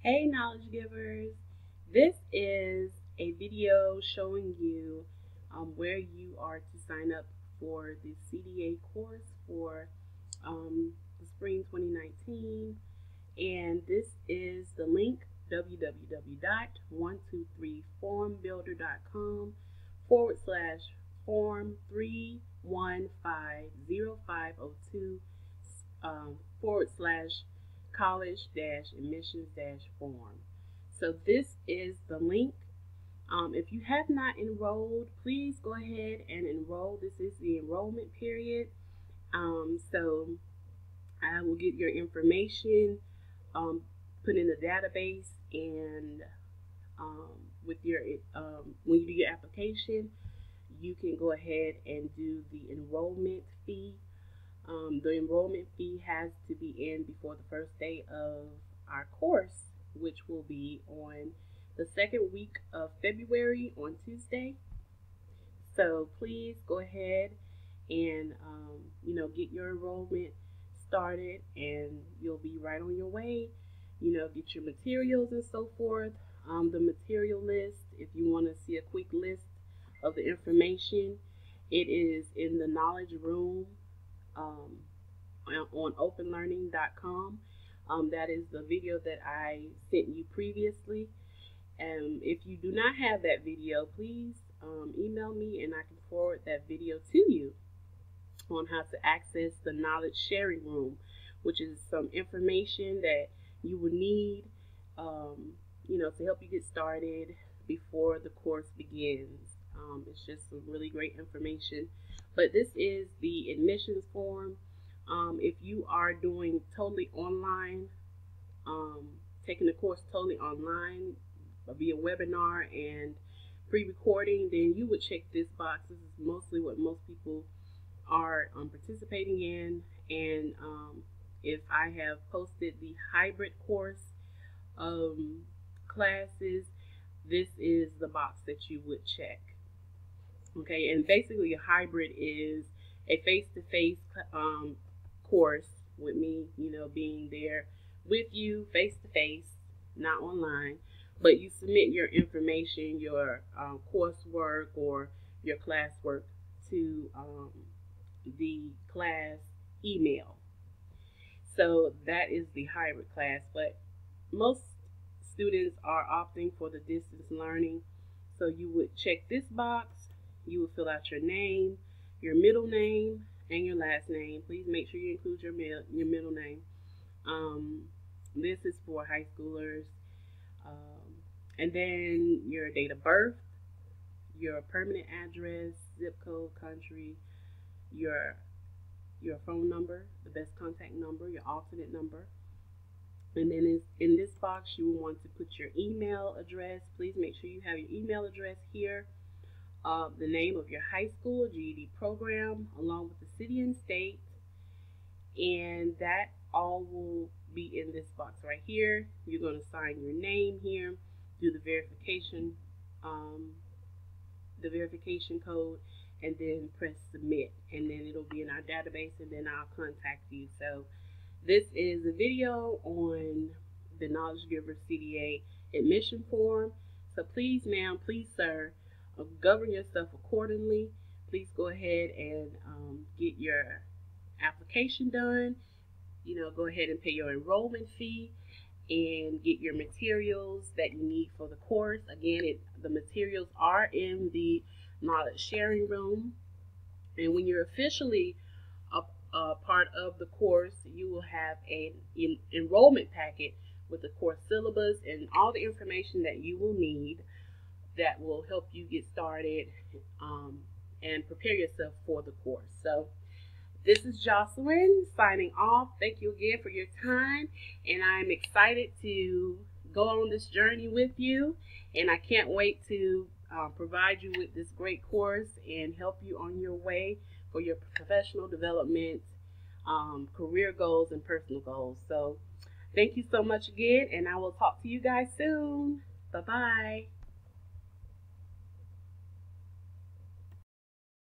Hey knowledge givers, this is a video showing you where you are to sign up for the CDA course for the spring 2019, and this is the link www.123formbuilder.com/form 3150502 / college-admissions-form. So this is the link. If you have not enrolled, please go ahead and enroll. This is the enrollment period. So I will get your information put in the database, and with your when you do your application, you can go ahead and do the enrollment fee. The enrollment fee has to be in before the first day of our course, which will be on the second week of February on Tuesday. So please go ahead and get your enrollment started, and you'll be right on your way. Get your materials and so forth. The material list, if you want to see a quick list of the information, it is in the knowledge room on openlearning.com. That is the video that I sent you previously. And if you do not have that video, please email me and I can forward that video to you on how to access the knowledge sharing room, which is some information that you will need to help you get started before the course begins. It's just some really great information. But this is the admissions form. If you are doing totally online, taking the course totally online via webinar and pre-recording, then you would check this box. This is mostly what most people are participating in. And if I have posted the hybrid course classes, this is the box that you would check. Okay, and basically a hybrid is a face-to-face course with me, being there with you face-to-face, not online, but you submit your information, your coursework or your classwork to the class email. So that is the hybrid class, but most students are opting for the distance learning. So you would check this box. You would fill out your name, your middle name, and your last name. Please make sure you include your middle name. This is for high schoolers. And then your date of birth, your permanent address, zip code, country, your phone number, the best contact number, your alternate number. And then in this box, you will want to put your email address. Please make sure you have your email address here. The name of your high school GED program, along with the city and state, and that all will be in this box right here. You're going to sign your name here, do the verification code, and then press submit, and then it'll be in our database, and then I'll contact you. So this is a video on the Knowledge Giver CDA admission form. So please, ma'am, please, sir, govern yourself accordingly. Please go ahead and get your application done. Go ahead and pay your enrollment fee and get your materials that you need for the course. Again, the materials are in the knowledge sharing room. And when you're officially a part of the course, you will have an enrollment packet with the course syllabus and all the information that you will need that will help you get started and prepare yourself for the course. So this is Jocelyn signing off. Thank you again for your time, and I'm excited to go on this journey with you, and I can't wait to provide you with this great course and help you on your way for your professional development, career goals, and personal goals. So thank you so much again, and I will talk to you guys soon. Bye-bye.